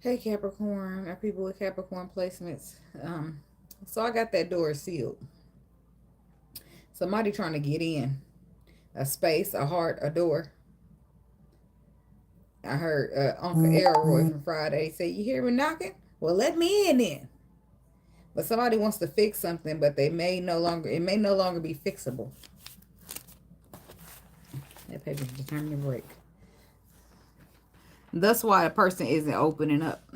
Hey Capricorn, our people with Capricorn placements. So I got that door sealed. Somebody trying to get in. A space, a heart, a door. I heard Uncle Elroy from Friday say, "You hear me knocking? Well, let me in then." But somebody wants to fix something, but it may no longer be fixable. That paper's determined to break. That's why a person isn't opening up.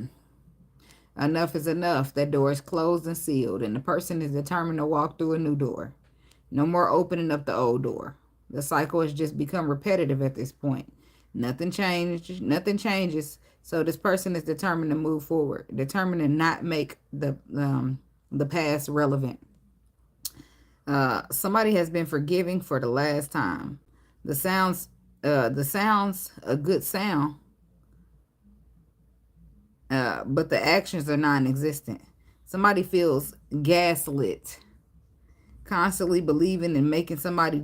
Enough is enough. That door is closed and sealed, and the person is determined to walk through a new door. No more opening up the old door. The cycle has just become repetitive at this point. Nothing changed. Nothing changes. So this person is determined to move forward, determined to not make the past relevant. Somebody has been forgiving for the last time. The sounds, a good sound, but the actions are non-existent. Somebody feels gaslit. Constantly believing is making somebody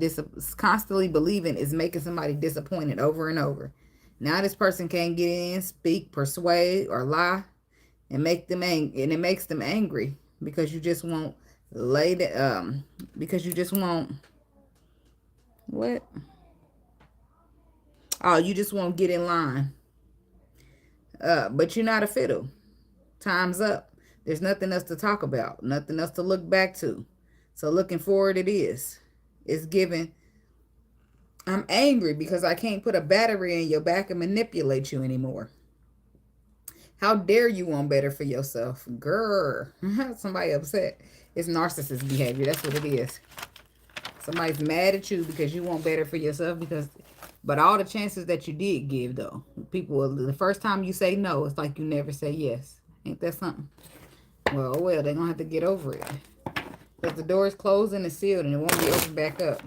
disappointed over and over. Now this person can't get in, speak, persuade, or lie, and it makes them angry because you just won't because you just won't what? Oh, you just won't get in line. But you're not a fiddle. Time's up. There's nothing else to talk about, nothing else to look back to. So looking forward it is. It's given. I'm angry because I can't put a battery in your back and manipulate you anymore. How dare you want better for yourself? Grr. Somebody upset. It's narcissist behavior. That's what it is. Somebody's mad at you because you want better for yourself but all the chances that you did give though. The first time you say no, it's like you never say yes. Ain't that something? Well, they're going to have to get over it. Because the door is closed and it's sealed and it won't be opened back up.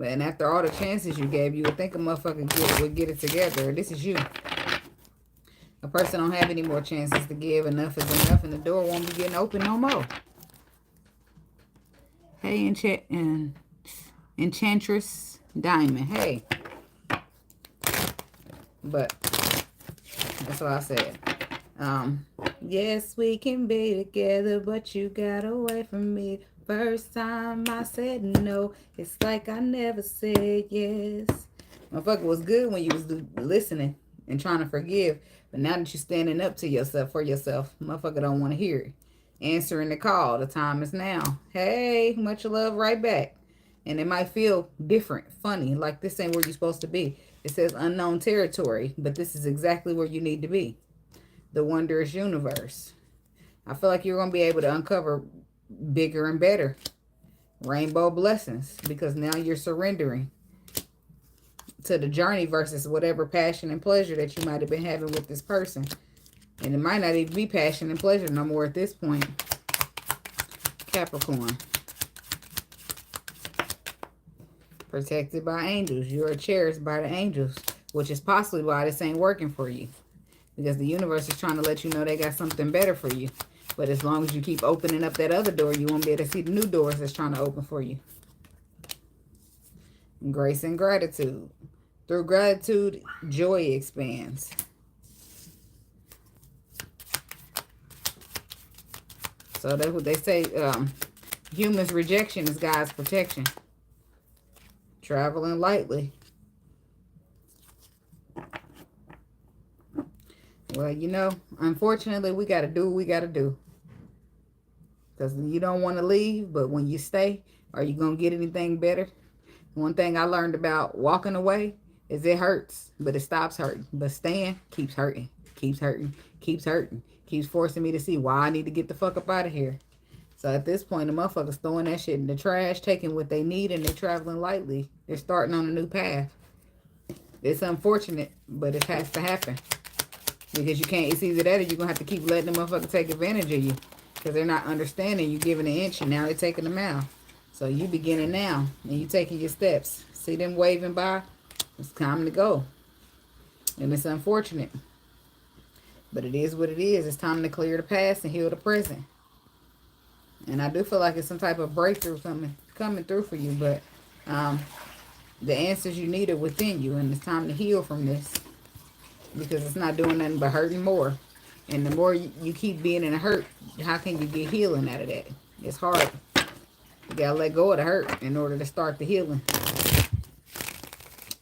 And after all the chances you gave, you would think a motherfucker would get it together. This is you. A person don't have any more chances to give. Enough is enough, and the door won't be getting open no more. Hey, Enchantress Diamond. Hey. But that's what I said. Yes, we can be together, but you got away from me. First time I said no, it's like I never said yes. Motherfucker was good when you was listening and trying to forgive, but now that you're standing up to yourself for yourself, motherfucker don't want to hear it. Answering the call, the time is now. Hey, much love right back. And it might feel different, funny, like this ain't where you're supposed to be. It says unknown territory, but this is exactly where you need to be. The wondrous universe. I feel like you're going to be able to uncover bigger and better rainbow blessings because now you're surrendering to the journey versus whatever passion and pleasure that you might have been having with this person. And it might not even be passion and pleasure no more at this point. Capricorn. Protected by angels. You are cherished by the angels, which is possibly why this ain't working for you. Because the universe is trying to let you know they got something better for you. But as long as you keep opening up that other door, you won't be able to see the new doors that's trying to open for you. Grace and gratitude. Through gratitude, joy expands. So that's what they say. Humans' rejection is God's protection. Traveling lightly. Well, unfortunately, we got to do what we got to do. Because you don't want to leave, but when you stay, are you going to get anything better? One thing I learned about walking away is it hurts, but it stops hurting. But staying keeps hurting, keeps hurting, keeps hurting, keeps forcing me to see why I need to get the fuck up out of here. So at this point, the motherfuckers throwing that shit in the trash, taking what they need, and they're traveling lightly. They're starting on a new path. It's unfortunate, but it has to happen. Because you can't, it's either that or you're going to have to keep letting the motherfucker take advantage of you. Because they're not understanding you giving an inch and now they're taking a mile. So you beginning now and you taking your steps. See them waving by? It's time to go. And it's unfortunate. But it is what it is. It's time to clear the past and heal the present. And I do feel like it's some type of breakthrough coming through for you. But the answers you need are within you. And it's time to heal from this. Because it's not doing nothing but hurting more. And the more you keep being in a hurt, how can you get healing out of that? It's hard. You gotta let go of the hurt in order to start the healing.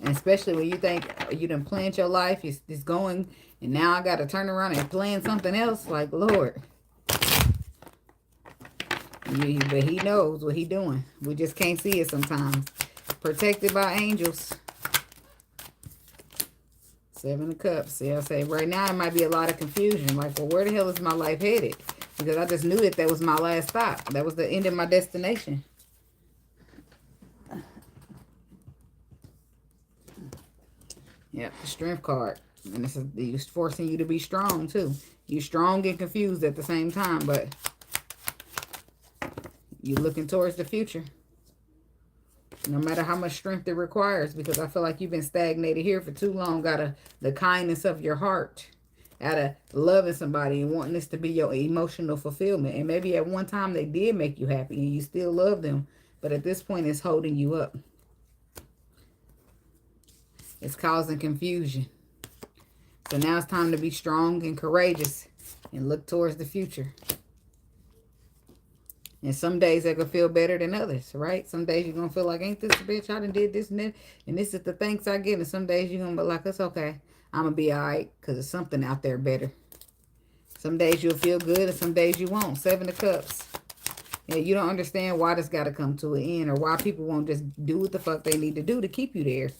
And especially when you think you done planned your life, it's going, and now I gotta turn around and plan something else. Like, Lord. But he knows what he doing. We just can't see it sometimes. Protected by angels. 7 of Cups. See, I say right now it might be a lot of confusion. Like, well, where the hell is my life headed? Because I just knew that was my last stop. That was the end of my destination. Yep, the Strength card. And it's forcing you to be strong, too. You're strong and confused at the same time, but you're looking towards the future. No matter how much strength it requires, because I feel like you've been stagnated here for too long. Out of the kindness of your heart, out of loving somebody and wanting this to be your emotional fulfillment. And maybe at one time they did make you happy and you still love them, but at this point it's holding you up. It's causing confusion. So now it's time to be strong and courageous and look towards the future. And some days they could feel better than others, right? Some days you're going to feel like, ain't this a bitch? I done did this and that. And this is the thanks I get. And some days you're going to be like, it's okay. I'm going to be all right because there's something out there better. Some days you'll feel good and some days you won't. 7 of Cups. Yeah, you don't understand why this got to come to an end or why people won't just do what the fuck they need to do to keep you there.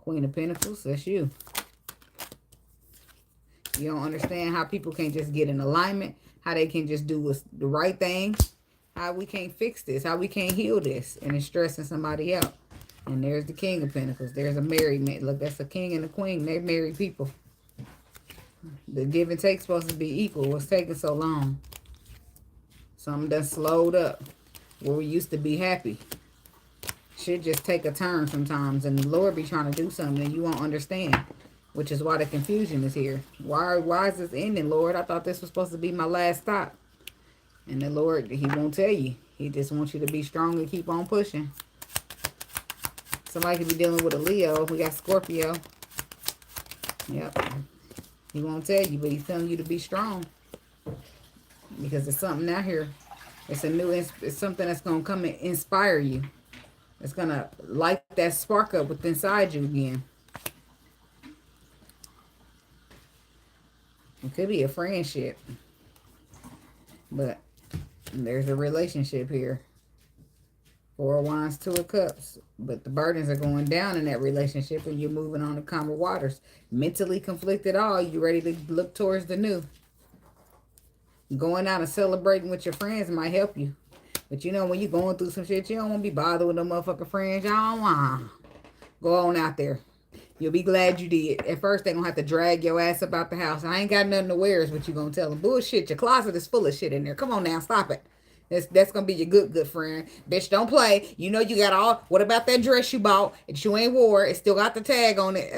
Queen of Pentacles, that's you. You don't understand how people can't just get in alignment, how they can just do the right thing. How we can't fix this, how we can't heal this, and it's stressing somebody out. And there's the King of Pentacles. There's a married man. Look, that's a king and a queen. They're married people. The give and take supposed to be equal. What's taking so long? Something done slowed up. Where we used to be happy. Should just take a turn sometimes, and the Lord be trying to do something and you won't understand. Which is why the confusion is here. Why is this ending, Lord? I thought this was supposed to be my last stop. And the Lord, he won't tell you. He just wants you to be strong and keep on pushing. Somebody could be dealing with a Leo. We got Scorpio. Yep. He won't tell you, but he's telling you to be strong. Because there's something out here. It's something that's going to come and inspire you. It's going to light that spark up within inside you again. It could be a friendship. But there's a relationship here. 4 of Wands, 2 of Cups. But the burdens are going down in that relationship and you're moving on to calmer waters. Mentally conflicted all. You ready to look towards the new. Going out and celebrating with your friends might help you. But you know, when you're going through some shit, you don't want to be bothered with no motherfucking friends. Y'all don't want to go on out there. You'll be glad you did. At first, they're going to have to drag your ass up out the house. I ain't got nothing to wear is what you're going to tell them. Bullshit. Your closet is full of shit in there. Come on now. Stop it. That's going to be your good friend. Bitch, don't play. You know you got all... What about that dress you bought and you ain't wore? It still got the tag on it.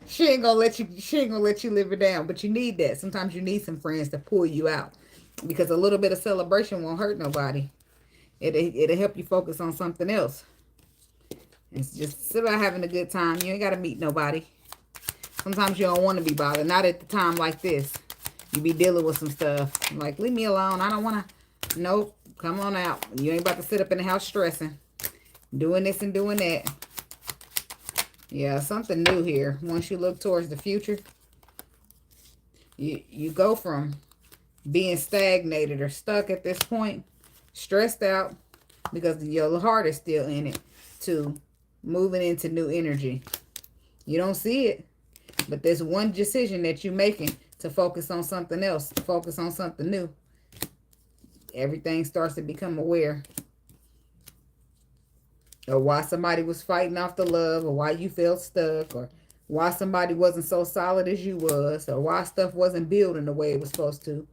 She ain't going to let you live it down. But you need that. Sometimes you need some friends to pull you out. Because a little bit of celebration won't hurt nobody. It'll help you focus on something else. It's just about having a good time. You ain't got to meet nobody. Sometimes you don't want to be bothered. Not at the time like this. You be dealing with some stuff. Like, leave me alone. I don't want to. Nope. Come on out. You ain't about to sit up in the house stressing. Doing this and doing that. Yeah, something new here. Once you look towards the future, you go from being stagnated or stuck at this point, stressed out, because your heart is still in it, to moving into new energy. You don't see it, but there's one decision that you're making to focus on something else, to focus on something new. Everything starts to become aware of why somebody was fighting off the love, or why you felt stuck, or why somebody wasn't so solid as you was, or why stuff wasn't building the way it was supposed to.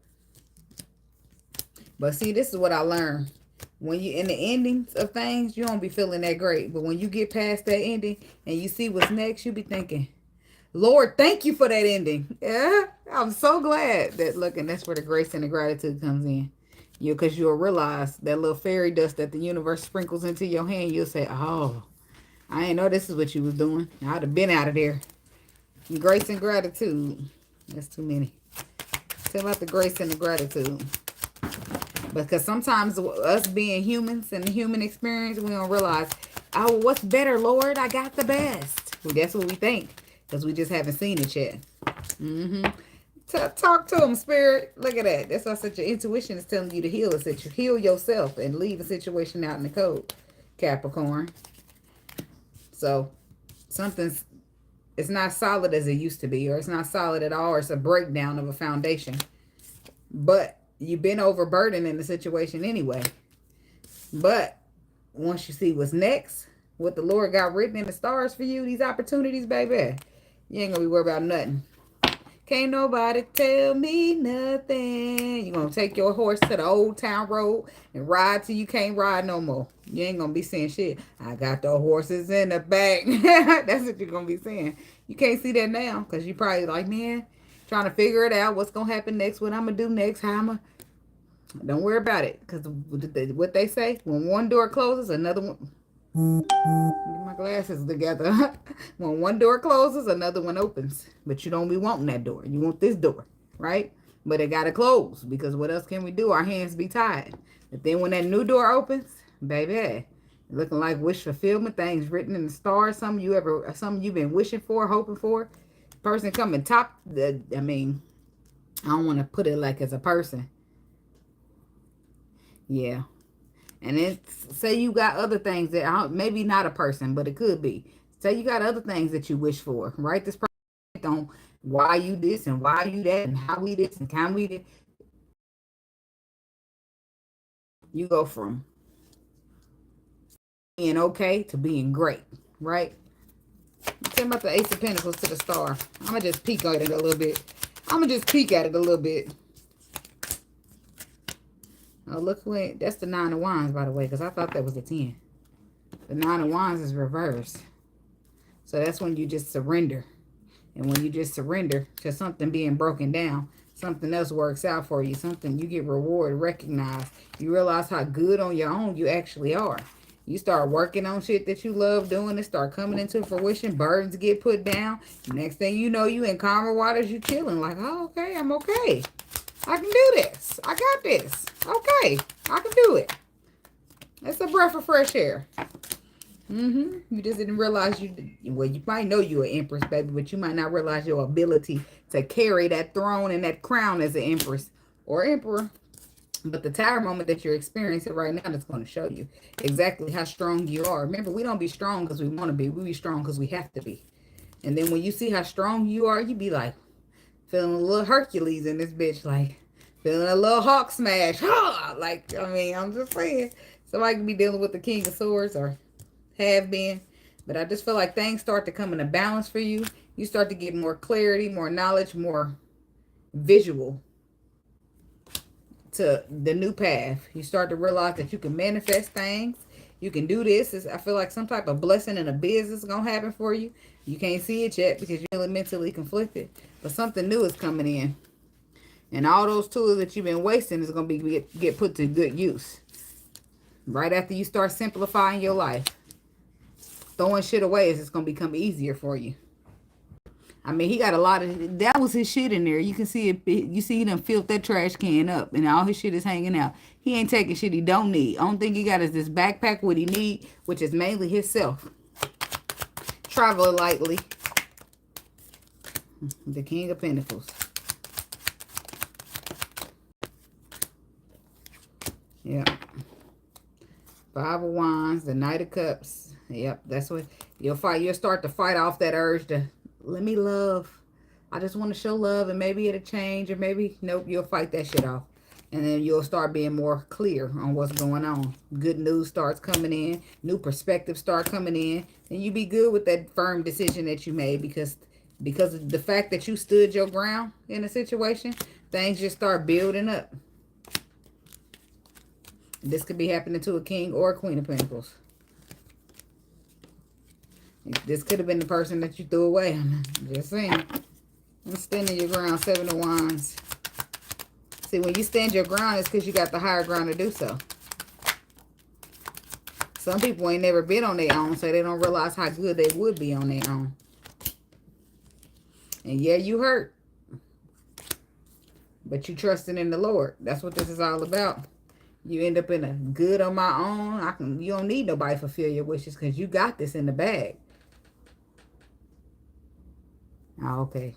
But see, this is what I learned. When you're in the endings of things, you don't be feeling that great. But when you get past that ending and you see what's next, you be thinking, Lord, thank you for that ending. Yeah, I'm so glad that, look, and that's where the grace and the gratitude comes in. Because you'll realize that little fairy dust that the universe sprinkles into your hand, you'll say, oh, I didn't know this is what you was doing. I'd have been out of there. Grace and gratitude. That's too many. Tell about the grace and the gratitude. Because sometimes us being humans and the human experience, we don't realize, oh, what's better, Lord? I got the best. Well, that's what we think. Because we just haven't seen it yet. Talk to him, Spirit. Look at that. That's why such your intuition is telling you to heal a situation. Heal yourself and leave a situation out in the cold, Capricorn. So, it's not solid as it used to be, or it's not solid at all, or it's a breakdown of a foundation. But you've been overburdened in the situation anyway. But once you see what's next, what the Lord got written in the stars for you, these opportunities, baby, you ain't gonna be worried about nothing. Can't nobody tell me nothing. You're going to take your horse to the old town road and ride till you can't ride no more. You ain't going to be saying shit. I got the horses in the back. That's what you're going to be saying. You can't see that now because you probably like, man, trying to figure it out. What's going to happen next? What I'm going to do next? How I'm going to... Don't worry about it because what they say, when one door closes, another one... Get my glasses together. When one door closes, another one opens. But you don't be wanting that door. You want this door, right? But it got to close because what else can we do? Our hands be tied. But then when that new door opens, baby, looking like wish fulfillment, things written in the stars, something you've been wishing for, hoping for. Person coming top. I don't want to put it like as a person. Yeah. And then say you got other things that maybe not a person, but it could be. Say you got other things that you wish for. Write this person on why you this and why you that and how we this and can we this. You go from being okay to being great, right? Tell me about the Ace of Pentacles to the Star. I'm going to just peek at it a little bit. Oh, look, wait, that's the 9 of Wands, by the way, because I thought that was the 10. The 9 of Wands is reversed. So that's when you just surrender. And when you just surrender to something being broken down, something else works out for you. Something you get rewarded, recognized. You realize how good on your own you actually are. You start working on shit that you love doing. It start coming into fruition. Burdens get put down. Next thing you know, you in calmer waters. You chilling like, oh, okay, I'm okay. I can do this. I got this. Okay. I can do it. That's a breath of fresh air. You just didn't realize well, you might know you're an empress, baby, but you might not realize your ability to carry that throne and that crown as an empress or emperor. But the Tower moment that you're experiencing right now is going to show you exactly how strong you are. Remember, we don't be strong because we want to be. We be strong because we have to be. And then when you see how strong you are, you be like, feeling a little Hercules in this bitch, like feeling a little Hawk smash. Like, I'm just saying. Somebody can be dealing with the King of Swords or have been. But I just feel like things start to come into balance for you. You start to get more clarity, more knowledge, more visual to the new path. You start to realize that you can manifest things. You can do this. I feel like some type of blessing in a business is going to happen for you. You can't see it yet because you're really mentally conflicted. But something new is coming in. And all those tools that you've been wasting is going to get put to good use. Right after you start simplifying your life. Throwing shit away is just going to become easier for you. He got a lot of... That was his shit in there. You can see it. You see him filled that trash can up. And all his shit is hanging out. He ain't taking shit he don't need. Only thing he got is this backpack, what he need, which is mainly himself. Travel lightly. The King of Pentacles. Yeah. 5 of Wands. The Knight of Cups. Yep. That's what you'll fight. You'll start to fight off that urge to... Let me love. I just want to show love and maybe it'll change or maybe, nope, you'll fight that shit off. And then you'll start being more clear on what's going on. Good news starts coming in. New perspectives start coming in. And you be good with that firm decision that you made because of the fact that you stood your ground in a situation, things just start building up. This could be happening to a King or a Queen of Pentacles. This could have been the person that you threw away. I'm just saying. I'm standing your ground, 7 of Wands. See, when you stand your ground, it's because you got the higher ground to do so. Some people ain't never been on their own, so they don't realize how good they would be on their own. And yeah, you hurt. But you trusting in the Lord. That's what this is all about. You end up in a good on my own. You don't need nobody to fulfill your wishes because you got this in the bag. Oh, okay.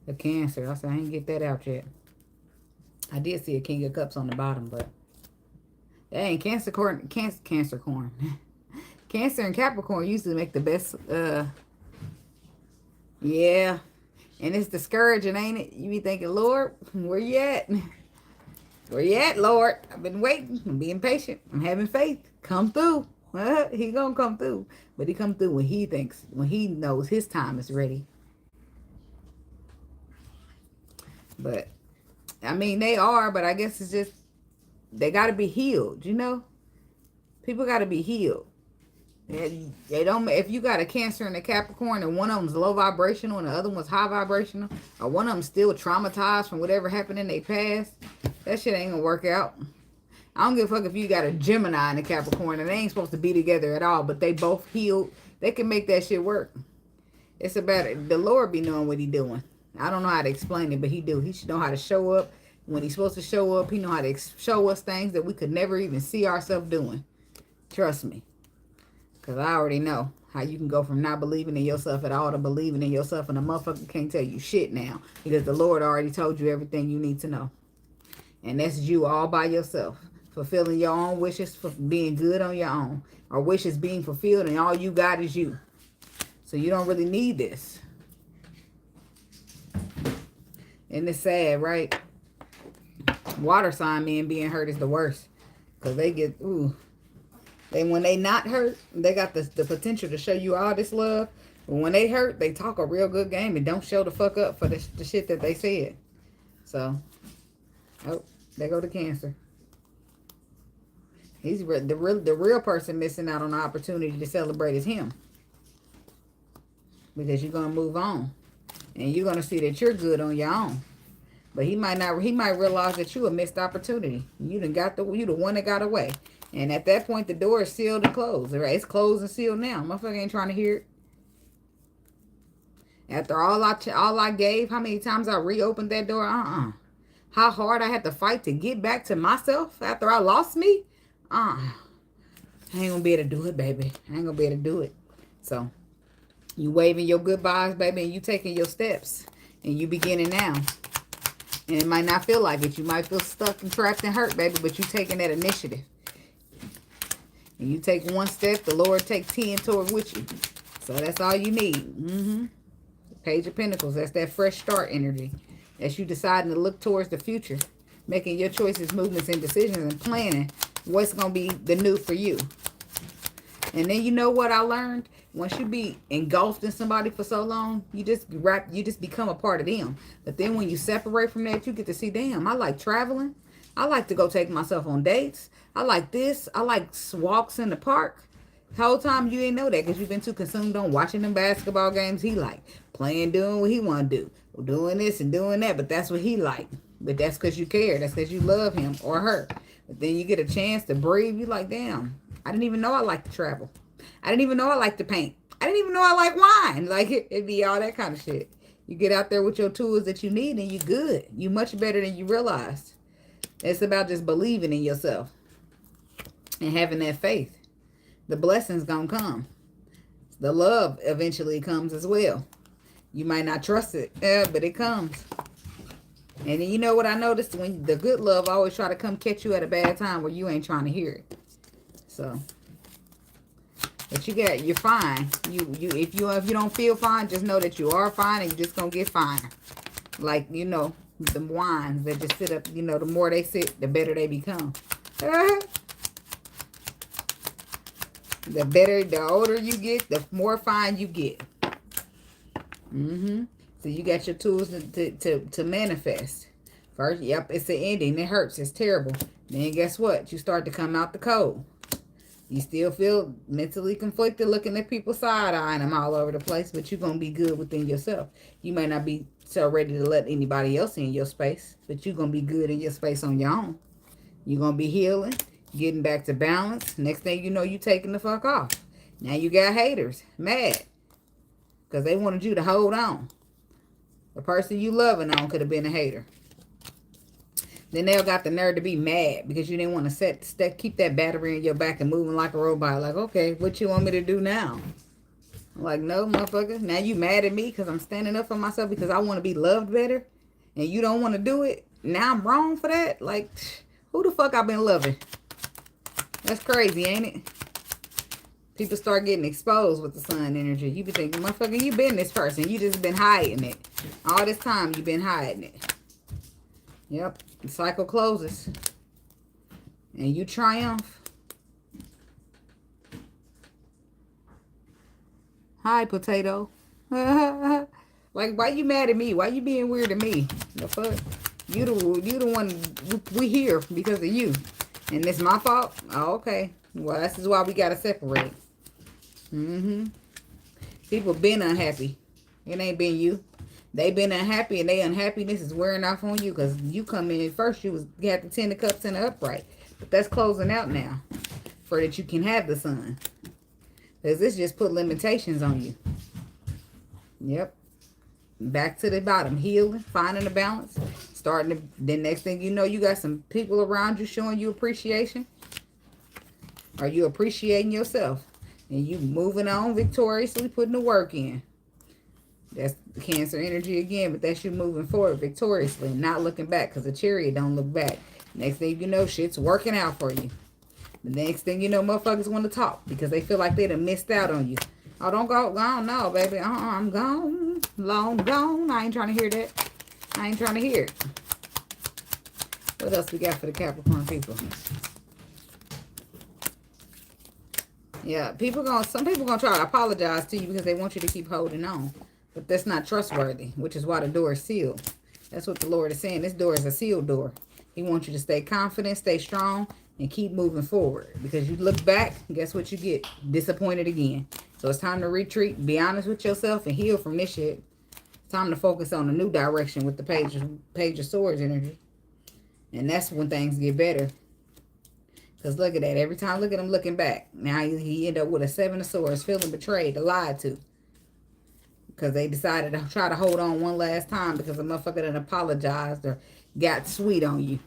The Cancer. I said I ain't get that out yet. I did see a King of Cups on the bottom, but dang, Capricorn. Cancer and Capricorn usually make the best. Yeah. And it's discouraging, ain't it? You be thinking, Lord, where you at? Where you at, Lord? I've been waiting. I'm being patient. I'm having faith. Come through. He gonna come through. But he come through when he thinks, when he knows his time is ready. But, I mean, they are, but I guess it's just, they got to be healed, you know? People got to be healed. They don't. If you got a Cancer and a Capricorn and one of them's low vibrational and the other one's high vibrational, or one of them's still traumatized from whatever happened in their past, that shit ain't gonna work out. I don't give a fuck if you got a Gemini and a Capricorn and they ain't supposed to be together at all, but they both healed. They can make that shit work. It's about it. The Lord be knowing what he doing. I don't know how to explain it, but he do. He should know how to show up when he's supposed to show up. He know how to show us things that we could never even see ourselves doing. Trust me. Because I already know how you can go from not believing in yourself at all to believing in yourself, and a motherfucker can't tell you shit now because the Lord already told you everything you need to know. And that's you all by yourself. Fulfilling your own wishes, for being good on your own. Or wishes being fulfilled and all you got is you. So you don't really need this. And it's sad, right? Water sign men being hurt is the worst. Because they get, ooh. When they not hurt, they got the potential to show you all this love. But when they hurt, they talk a real good game and don't show the fuck up for the shit that they said. So, oh, there go the Cancer. He's the real person missing out on the opportunity to celebrate is him. Because you're going to move on. And you're going to see that you're good on your own. But he might realize that you a missed opportunity. You the one that got away. And at that point, the door is sealed and closed. Right? It's closed and sealed now. Motherfucker ain't trying to hear it. After all I gave, how many times I reopened that door? How hard I had to fight to get back to myself after I lost me? I ain't gonna be able to do it, baby. I ain't gonna be able to do it. So, you waving your goodbyes, baby, and you taking your steps. And you beginning now. And it might not feel like it. You might feel stuck and trapped and hurt, baby, but you taking that initiative. And you take one step, the Lord take 10 toward with you. So that's all you need. Page of Pentacles, that's that fresh start energy. That's you deciding to look towards the future. Making your choices, movements, and decisions and planning what's going to be the new for you. And then you know what I learned? Once you be engulfed in somebody for so long, you just become a part of them. But then when you separate from that, you get to see, damn, I like traveling. I like to go take myself on dates. I like this. I like walks in the park. The whole time you didn't know that because you've been too consumed on watching them basketball games he like. Playing, doing what he want to do. Doing this and doing that, but that's what he like. But that's because you care. That's because you love him or her. But then you get a chance to breathe. You like, damn, I didn't even know I like to travel. I didn't even know I like to paint. I didn't even know I like wine. Like, it'd be all that kind of shit. You get out there with your tools that you need and you good. You much better than you realized. It's about just believing in yourself and having that faith. The blessings gonna come. The love eventually comes as well. You might not trust it, but it comes. And then you know what I noticed? When the good love always try to come catch you at a bad time where you ain't trying to hear it. So, but you're fine. If you don't feel fine, just know that you are fine and you're just gonna get finer. Like, you know, the wines that just sit up, you know, the more they sit, the better they become. The older you get, the more fine you get. So you got your tools to manifest. First, yep, it's the ending. It hurts. It's terrible. Then guess what? You start to come out the cold. You still feel mentally conflicted looking at people side-eyeing them all over the place, but you're going to be good within yourself. You may not be so ready to let anybody else in your space, but you're going to be good in your space on your own. You're going to be healing, getting back to balance. Next thing you know, you taking the fuck off. Now you got haters, mad, because they wanted you to hold on. The person you loving on could have been a hater. Then they got the nerve to be mad because you didn't want to keep that battery in your back and moving like a robot. Like, okay, what you want me to do now? I'm like, no, motherfucker. Now you mad at me because I'm standing up for myself because I want to be loved better, and you don't want to do it. Now I'm wrong for that. Like, who the fuck I been loving? That's crazy, ain't it? People start getting exposed with the sun energy. You be thinking, motherfucker, you been this person. You just been hiding it. All this time you been hiding it. Yep. The cycle closes. And you triumph. Hi, potato. Like, why you mad at me? Why you being weird to me? The fuck? You the one we here because of you. And it's my fault? Oh, okay. Well, this is why we gotta separate. People been unhappy. It ain't been you. They been unhappy, and they unhappiness is wearing off on you because you come in first. You had the 10 of cups in the upright, but that's closing out now, for that you can have the sun. Because this just put limitations on you. Yep. Back to the bottom, healing, finding the balance, starting to. Then next thing you know, you got some people around you showing you appreciation. Are you appreciating yourself? And you moving on victoriously, putting the work in. That's Cancer energy again, but that's you moving forward victoriously, not looking back, because the Chariot don't look back. Next thing you know, shit's working out for you. The next thing you know, motherfuckers want to talk because they feel like they done missed out on you. Oh, don't go. Gone, no, baby. I'm gone. Long gone. I ain't trying to hear that. I ain't trying to hear it. What else we got for the Capricorn people? Yeah, some people gonna try to apologize to you because they want you to keep holding on. But that's not trustworthy, which is why the door is sealed. That's what the Lord is saying. This door is a sealed door. He wants you to stay confident, stay strong, and keep moving forward. Because you look back, guess what you get? Disappointed again. So it's time to retreat, be honest with yourself, and heal from this shit. It's time to focus on a new direction with the Page of Swords energy. And that's when things get better. Because look at that. Every time, look at him looking back. Now he end up with a 7 of Swords, feeling betrayed, lied to. Because they decided to try to hold on one last time because the motherfucker done apologized or got sweet on you.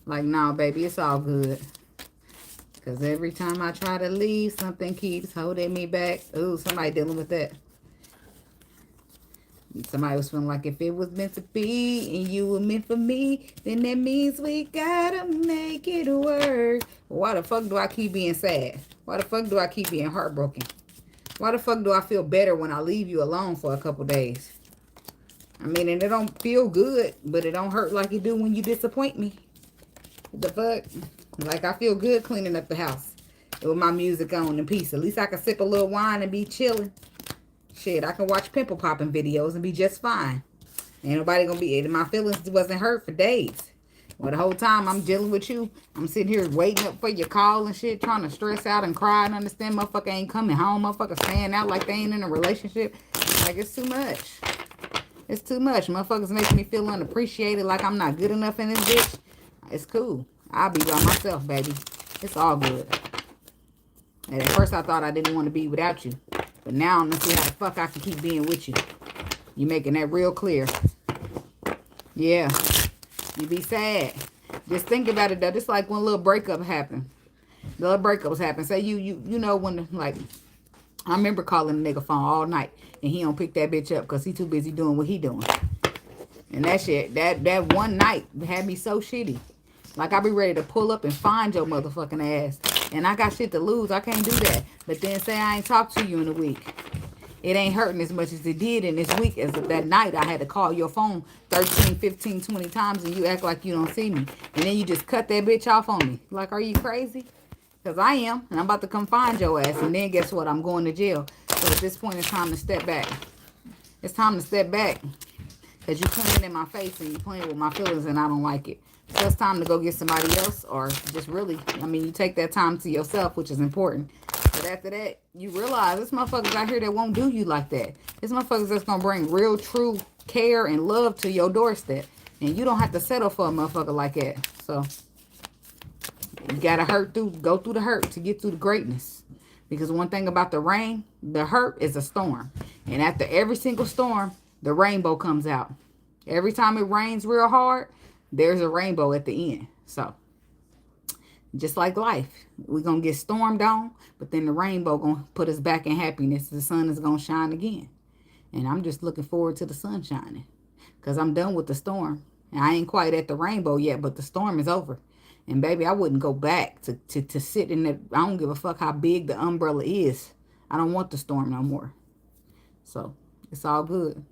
Like, nah, baby, it's all good. Because every time I try to leave, something keeps holding me back. Ooh, somebody dealing with that. Somebody was feeling like if it was meant to be and you were meant for me, then that means we gotta make it work. Why the fuck do I keep being sad? Why the fuck do I keep being heartbroken? Why the fuck do I feel better when I leave you alone for a couple days? I mean, and it don't feel good, but it don't hurt like it do when you disappoint me. The fuck? Like, I feel good cleaning up the house with my music on in peace. At least I can sip a little wine and be chilling. Shit, I can watch pimple popping videos and be just fine. Ain't nobody gonna be, my feelings wasn't hurt for days. Well, the whole time I'm dealing with you, I'm sitting here waiting up for your call and shit, trying to stress out and cry and understand motherfucker ain't coming home. Motherfucker staying out like they ain't in a relationship. Like, it's too much. It's too much. Motherfuckers making me feel unappreciated, like I'm not good enough in this bitch. It's cool. I'll be by myself, baby. It's all good. And at first I thought I didn't want to be without you. But now I'm going to see how the fuck I can keep being with you. You making that real clear. Yeah. You be sad. Just think about it, though. Just like when a little breakup happened. The little breakups happen. Say you know when, like, I remember calling a nigga phone all night. And he don't pick that bitch up because he too busy doing what he doing. And that shit, that one night had me so shitty. Like, I be ready to pull up and find your motherfucking ass. And I got shit to lose. I can't do that. But then say I ain't talked to you in a week. It ain't hurting as much as it did in this week as that night I had to call your phone 13, 15, 20 times and you act like you don't see me. And then you just cut that bitch off on me. Like, are you crazy? Because I am. And I'm about to come find your ass. And then guess what? I'm going to jail. So at this point, it's time to step back. It's time to step back. Because you playing in my face and you playing with my feelings and I don't like it. So it's time to go get somebody else or just really, I mean, you take that time to yourself, which is important. But after that, you realize there's motherfuckers out here that won't do you like that. There's motherfuckers that's going to bring real, true care and love to your doorstep. And you don't have to settle for a motherfucker like that. So you got to go through the hurt to get through the greatness. Because one thing about the rain, the hurt is a storm. And after every single storm, the rainbow comes out. Every time it rains real hard, there's a rainbow at the end. So just like life, we're going to get stormed on, but then the rainbow going to put us back in happiness. The sun is going to shine again. And I'm just looking forward to the sun shining because I'm done with the storm. And I ain't quite at the rainbow yet, but the storm is over. And baby, I wouldn't go back to sit in that. I don't give a fuck how big the umbrella is. I don't want the storm no more. So it's all good.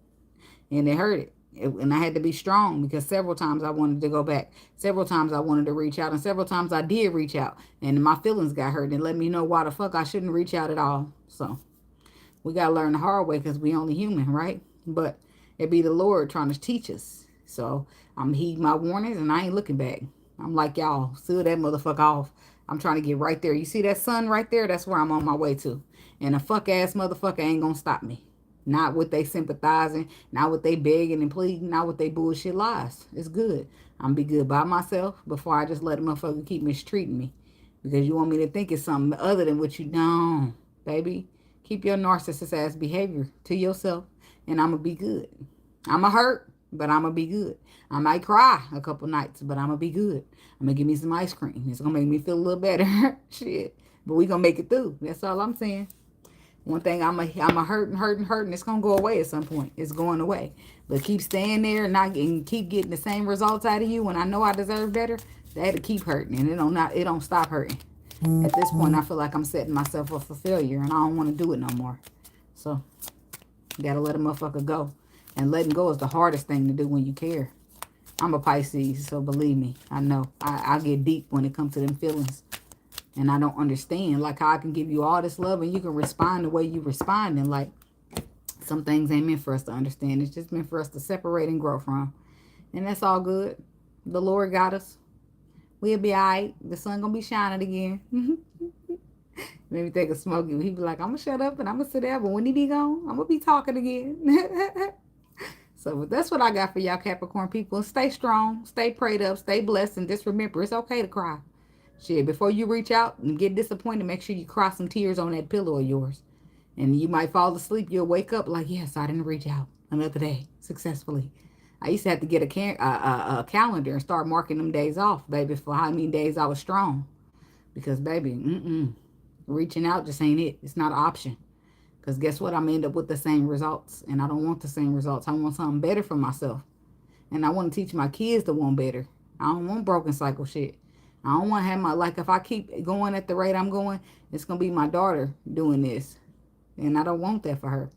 And it hurt it. And I had to be strong because several times I wanted to go back. Several times I wanted to reach out. And several times I did reach out. And my feelings got hurt and let me know why the fuck I shouldn't reach out at all. So we got to learn the hard way because we only human, right? But it be the Lord trying to teach us. So I'm heeding my warnings and I ain't looking back. I'm like, y'all, seal that motherfucker off. I'm trying to get right there. You see that sun right there? That's where I'm on my way to. And a fuck-ass motherfucker ain't going to stop me. Not with they sympathizing, not with they begging and pleading, not with they bullshit lies. It's good. I'm be good by myself before I just let a motherfucker keep mistreating me. Because you want me to think it's something other than what you know. Baby, keep your narcissist ass behavior to yourself and I'm going to be good. I'm going to hurt, but I'm going to be good. I might cry a couple nights, but I'm going to be good. I'm going to give me some ice cream. It's going to make me feel a little better. Shit. But we going to make it through. That's all I'm saying. One thing, I'm a hurting. It's going to go away at some point. It's going away. But keep staying there and keep getting the same results out of you when I know I deserve better. That'll keep hurting. And it don't stop hurting. At this point, I feel like I'm setting myself up for failure. And I don't want to do it no more. So, you got to let a motherfucker go. And letting go is the hardest thing to do when you care. I'm a Pisces, so believe me. I know. I get deep when it comes to them feelings. And I don't understand, like, how I can give you all this love and you can respond the way you respond. And, like, some things ain't meant for us to understand. It's just meant for us to separate and grow from. And that's all good. The Lord got us. We'll be all right. The sun going to be shining again. Maybe take a smoke. He be like, I'm going to shut up and I'm going to sit there. But when he be gone, I'm going to be talking again. So that's what I got for y'all Capricorn people. Stay strong. Stay prayed up. Stay blessed. And just remember, it's okay to cry. Shit, before you reach out and get disappointed, make sure you cry some tears on that pillow of yours. And you might fall asleep. You'll wake up like, yes, I didn't reach out another day successfully. I used to have to get a calendar and start marking them days off, baby, for how many days I was strong. Because, baby, reaching out just ain't it. It's not an option. Because guess what? I'm going to end up with the same results. And I don't want the same results. I want something better for myself. And I want to teach my kids to want better. I don't want broken cycle shit. I don't want to have like, if I keep going at the rate I'm going, it's going to be my daughter doing this. And I don't want that for her.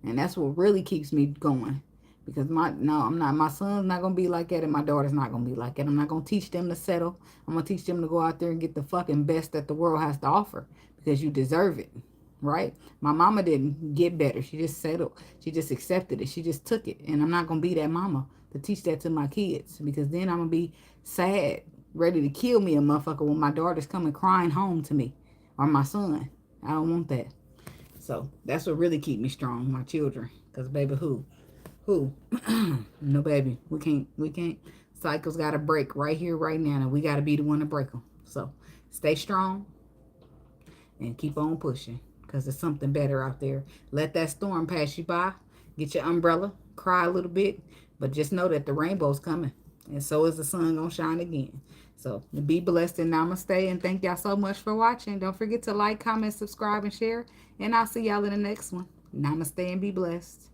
And that's what really keeps me going. Because my son's not going to be like that and my daughter's not going to be like that. I'm not going to teach them to settle. I'm going to teach them to go out there and get the fucking best that the world has to offer. Because you deserve it. Right? My mama didn't get better. She just settled. She just accepted it. She just took it. And I'm not going to be that mama to teach that to my kids. Because then I'm going to be sad, ready to kill me a motherfucker when my daughter's coming crying home to me. Or my son. I don't want that. So that's what really keep me strong, my children. Because baby, who? No, baby. We can't. Cycles got to break right here, right now. And we got to be the one to break them. So stay strong. And keep on pushing. Because there's something better out there. Let that storm pass you by. Get your umbrella. Cry a little bit. But just know that the rainbow's coming. And so is the sun going to shine again. So be blessed and namaste. And thank y'all so much for watching. Don't forget to like, comment, subscribe, and share. And I'll see y'all in the next one. Namaste and be blessed.